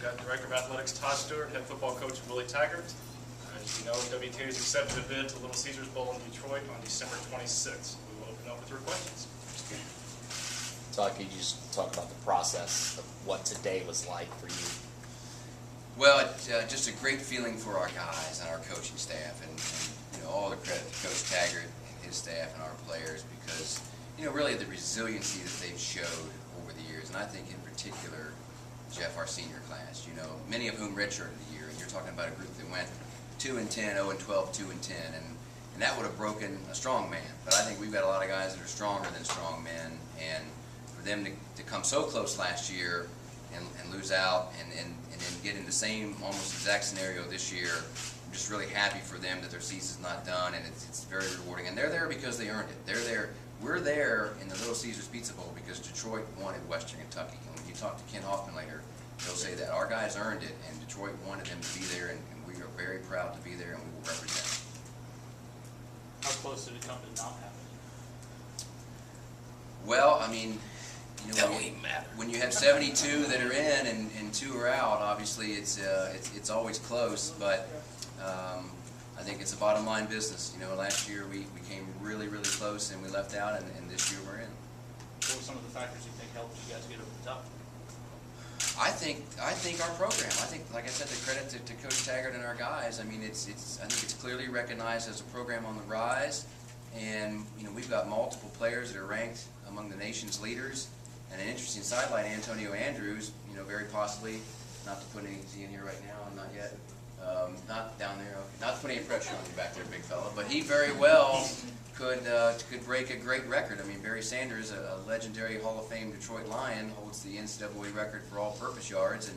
We've got Director of Athletics Todd Stewart, Head Football Coach Willie Taggart. As you know, WKU has accepted a bid to Little Caesar's Bowl in Detroit on December 26th. We will open up with your questions. Todd, could you just talk about the process of what today was like for you? Well, just a great feeling for our guys and our coaching staff, and all the credit to Coach Taggart and his staff and our players, because really the resiliency that they've showed over the years, and I think in particular Jeff, our senior class, many of whom redshirted the year, and you're talking about a group that went 2-10, 0-12, 2-10, and that would have broken a strong man. But I think we've got a lot of guys that are stronger than strong men, and for them to come so close last year and lose out and then get in the same almost exact scenario this year, I'm just really happy for them that their season's not done, and it's very rewarding. And they're there because they earned it. They're there. We're there in the Little Caesars Pizza Bowl because Detroit wanted Western Kentucky. And when you talk to Ken Hoffman later, he'll say that our guys earned it, and Detroit wanted them to be there, and we are very proud to be there, and we will represent them. How close did it come to not happening? Well, I mean, when you have 72 that are in and 2 are out, obviously it's always close, but I think it's a bottom line business. Last year we came really, really close and we left out, and this year we're in. What were some of the factors you think helped you guys get over the top? I think our program. I think, like I said, the credit to Coach Taggart and our guys. I mean, I think it's clearly recognized as a program on the rise, and we've got multiple players that are ranked among the nation's leaders. And an interesting sidelight, Antonio Andrews, very possibly, not to put anything in here right now, not yet, not down there, okay. Not to put any pressure on you back there, big fella, but he very well could break a great record. I mean, Barry Sanders, a legendary Hall of Fame Detroit Lion, holds the NCAA record for all-purpose yards,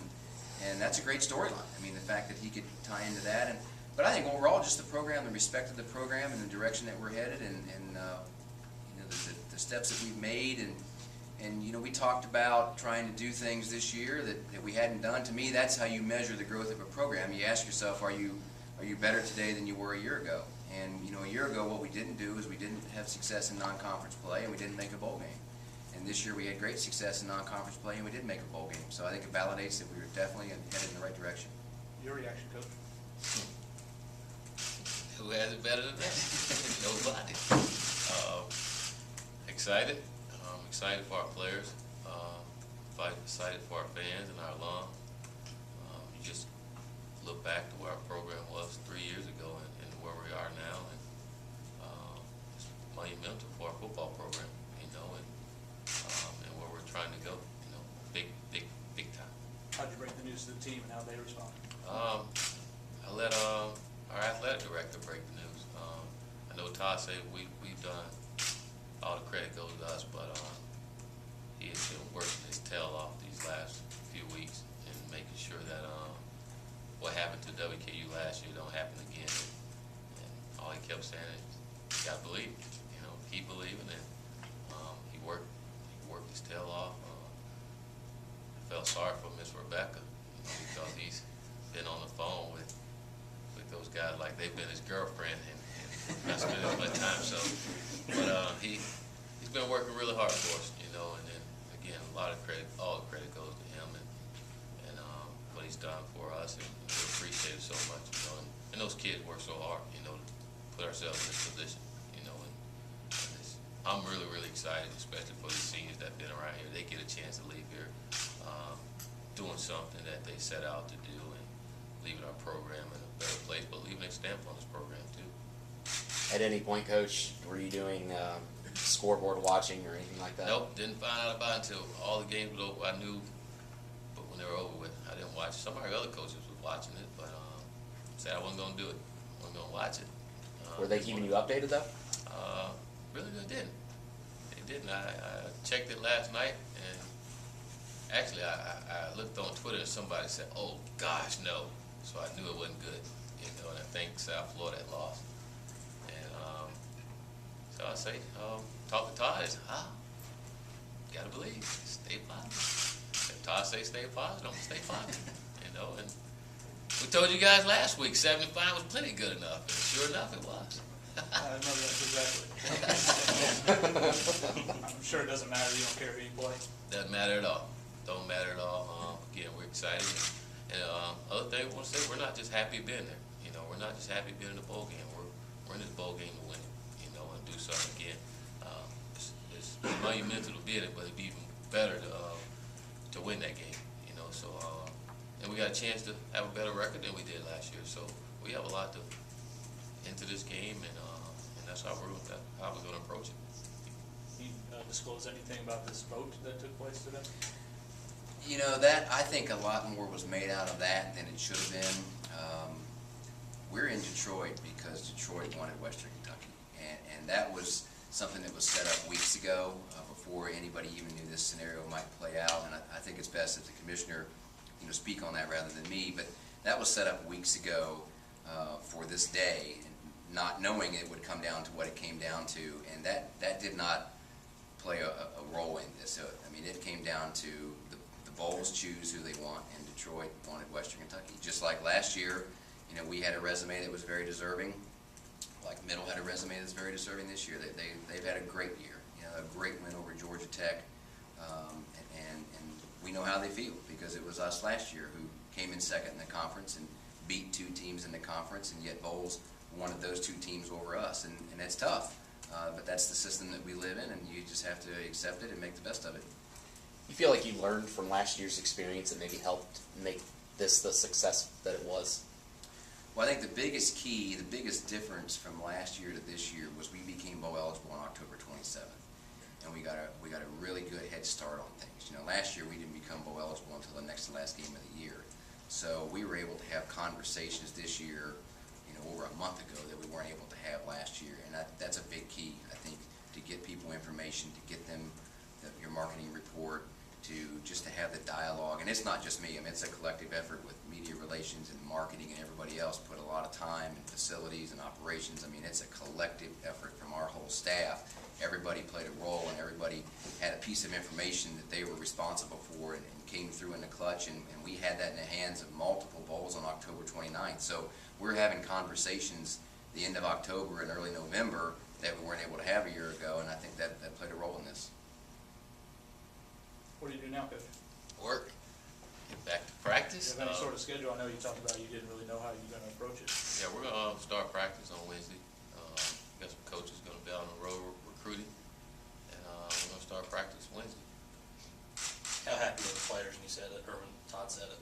and that's a great storyline. I mean, the fact that he could tie into that, but I think overall, just the program, the respect of the program, and the direction that we're headed, and the steps that we've made, and we talked about trying to do things this year that we hadn't done. To me, that's how you measure the growth of a program. You ask yourself, are you better today than you were a year ago? And a year ago, what we didn't do is we didn't have success in non-conference play, and we didn't make a bowl game. And this year, we had great success in non-conference play, and we did make a bowl game. So I think it validates that we were definitely headed in the right direction. Your reaction, Coach? Who has it better than that? Nobody. Excited. Excited for our players, excited for our fans and our alum. You just look back to where our program was 3 years ago and where we are now, and it's monumental for our football program, and where we're trying to go, big time. How'd you break the news to the team and how they responded? I let our athletic director break the news. I know Todd said we've done, all the credit goes to us, but he has been working his tail off these last few weeks and making sure that what happened to WKU last year don't happen again. And all he kept saying is, you gotta believe, keep believing, and he worked his tail off. I felt sorry for Miss Rebecca, because he's been on the phone with those guys like they've been his girlfriend, and not spending as much time. So, but he's been working really hard for us, and then again, all the credit goes to him and what he's done for us, and we appreciate it so much, and those kids work so hard, to put ourselves in this position, and I'm really, really excited, especially for the seniors that have been around here. They get a chance to leave here doing something that they set out to do, and leaving our program in a better place, but leaving a stamp on this program too. At any point, Coach, were you doing scoreboard watching or anything like that? Nope, didn't find out about it until all the games were over. I knew, but when they were over with, I didn't watch it. Some of our other coaches was watching it, but said I wasn't going to do it. I wasn't going to watch it. Were they keeping you updated, though? Really, they didn't. They didn't. I checked it last night, and actually I looked on Twitter, and somebody said, "Oh, gosh, no." So I knew it wasn't good, and I think South Florida had lost. So I say, talk to Todd. Gotta believe, stay positive. If Todd say stay positive, don't stay positive. And we told you guys last week 75 was plenty good enough, and sure enough it was. I know that's exactly. I'm sure it doesn't matter. You don't care who you play. Doesn't matter at all. Don't matter at all. Again, we're excited. And other thing I want to say, we're not just happy being there. You know, we're not just happy being in the bowl game. We're in this bowl game to win it. You know, and do something again. It's monumental to be in it, but it'd be even better to win that game. You know, so and we got a chance to have a better record than we did last year. So we have a lot to into this game, and that's how we're going to approach it. Can you disclose anything about this vote that took place today? You know, that, I think a lot more was made out of that than it should have been. We're in Detroit because Detroit wanted Western Kentucky, and that was something that was set up weeks ago before anybody even knew this scenario might play out, and I think it's best that the commissioner, you know, speak on that rather than me, but that was set up weeks ago for this day, not knowing it would come down to what it came down to, and that did not play a role in this. So, I mean, it came down to the bowls choose who they want, and Detroit wanted Western Kentucky. Just like last year, you know, we had a resume that was very deserving, like Middle had a resume that's very deserving this year. They've had a great year, you know, a great win over Georgia Tech, and we know how they feel because it was us last year who came in second in the conference and beat two teams in the conference, and yet Bowls wanted those two teams over us, and that's tough. But that's the system that we live in, and you just have to accept it and make the best of it. You feel like you learned from last year's experience and maybe helped make this the success that it was? Well, I think the biggest key, the biggest difference from last year to this year was we became bowl eligible on October 27th, and we got a really good head start on things. You know, last year we didn't become bowl eligible until the next to last game of the year, so we were able to have conversations this year, you know, over a month ago that we weren't able to have last year, and that's a big key, I think, to get people information, to get them your marketing report, just to have the dialogue. And it's not just me, I mean, it's a collective effort with media relations and marketing, and everybody else put a lot of time in facilities and operations. I mean, it's a collective effort from our whole staff. Everybody played a role, and everybody had a piece of information that they were responsible for, and came through in the clutch, and we had that in the hands of multiple bowls on October 29th. So we're having conversations the end of October and early November that we weren't able to have a year ago, and I think that played a role in this. What do you do now, Coach? Work. Get back to practice. Do you have any sort of schedule? I know you talked about you didn't really know how you're going to approach it. Yeah, we're going to start practice on Wednesday. Got some coaches going to be out on the road recruiting, and we're going to start practice Wednesday. How happy were the players when you said it, or when Todd said it?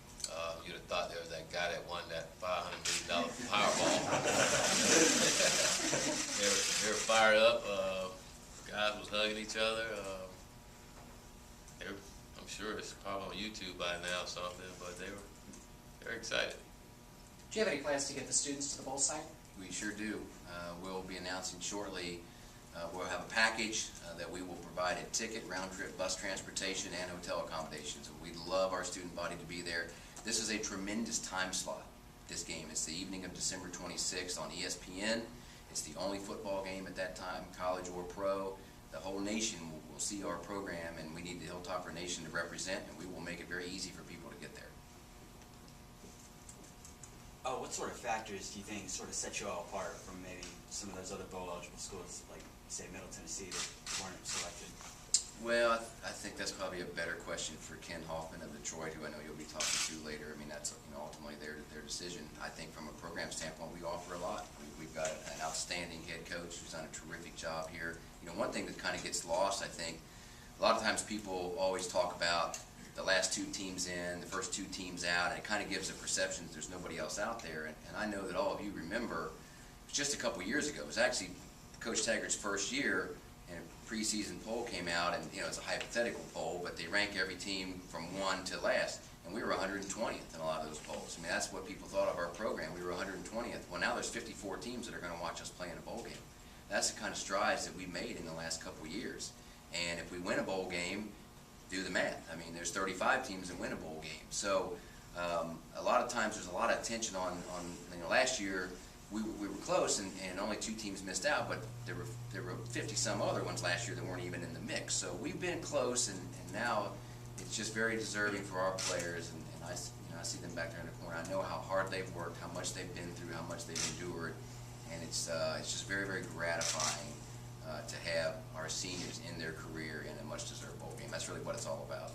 You'd have thought there was that guy that won that $500 million Powerball. they were fired up. Guys was hugging each other. I'm sure it's probably on YouTube by now or something, but they're excited. Do you have any plans to get the students to the bowl site? We sure do. We'll be announcing shortly. We'll have a package that we will provide a ticket, round-trip bus transportation, and hotel accommodations. We'd love our student body to be there. This is a tremendous time slot, this game. It's the evening of December 26th on ESPN. It's the only football game at that time, college or pro. The whole nation will see our program, and we need the Hilltopper Nation to represent, and we will make it very easy for people to get there. What sort of factors do you think sort of set you all apart from maybe some of those other bowl-eligible schools, like, say, Middle Tennessee, that weren't selected? Well, I think that's probably a better question for Ken Hoffman of Detroit, who I know you'll be talking to later. I mean, that's, you know, ultimately their decision. I think from a program standpoint, we offer a lot. We've got an outstanding head coach who's done a terrific job here. You know, one thing that kind of gets lost, I think, a lot of times people always talk about the last two teams in, the first two teams out, and it kind of gives a perception that there's nobody else out there. And I know that all of you remember, it was just a couple years ago. It was actually Coach Taggart's first year, and a preseason poll came out, and, you know, it's a hypothetical poll, but they rank every team from 1 to last, and we were 120th in a lot of those polls. I mean, that's what people thought of our program. We were 120th. Well, now there's 54 teams that are going to watch us play in a bowl game. That's the kind of strides that we made in the last couple years. And if we win a bowl game, do the math. I mean, there's 35 teams that win a bowl game. So a lot of times there's a lot of attention on you know, last year we were close, and only 2 teams missed out, but there were 50-some other ones last year that weren't even in the mix. So we've been close, and now it's just very deserving for our players, and I see them back there in the corner. I know how hard they've worked, how much they've been through, how much they've endured, and it's just very, very gratifying to have our seniors in their career in a much-deserved bowl game. That's really what it's all about.